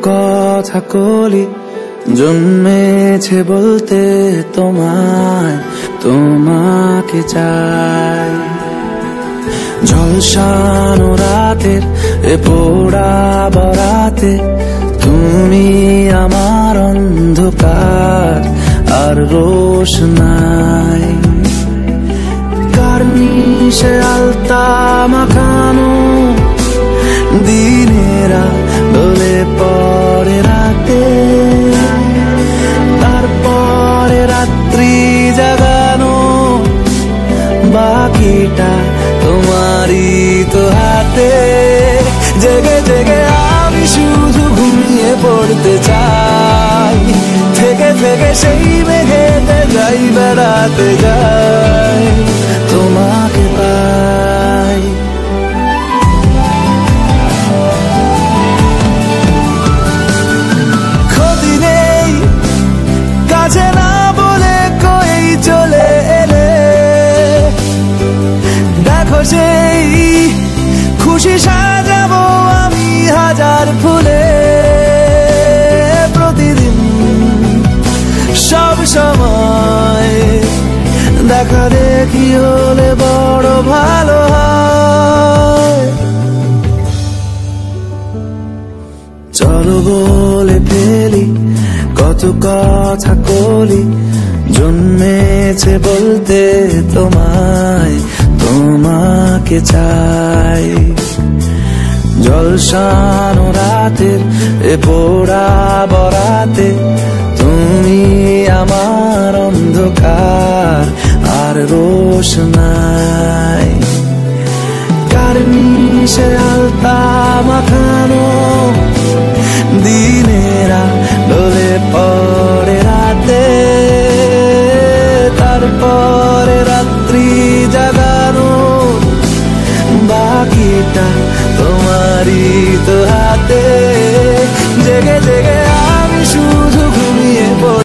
কথা কলি জন্মেছে বলতে তোমায়, তোমাকে চাই। ঝলসানো রাতের এ পোড়া বরাতে তুমি আমার অন্ধকার আর রোশনাই। কার্নিশে আলতা মাখানো দিনেরা ডলে পরে রাতে, তারপরে রাত্রি জাগানো বাকিটা তোমারই তো হাতে। জেগে জেগে আমি শুধু ঘুমিয়ে পড়তে চাই, থেকে থেকে সেই মেঘেতে যাই বেড়াতে যাই, তোমাকে পাই। ক্ষতি নেই কাছে না বলে কই চলে এলে, দেখো সেই খুশি সাজাবো আমি হাজার ফুলে। প্রতিদিন সব সময় দেখা দেখি হলে বড় ভালো হয়। চলো বলে ফেলি কত কথা কলি জন্মেছে বলতে তোমায়, তোমাকে চাই। ঝলসানো রাতের এ পোড়া বরাতে তুমি আমার অন্ধকার আর রোশনাই। কার্নিশে আলতা মাখানো দিনেরা ডলে পরে রাতে, তারপরে রাত্রি জাগানো বাকিটা তোমারই তো হাতে।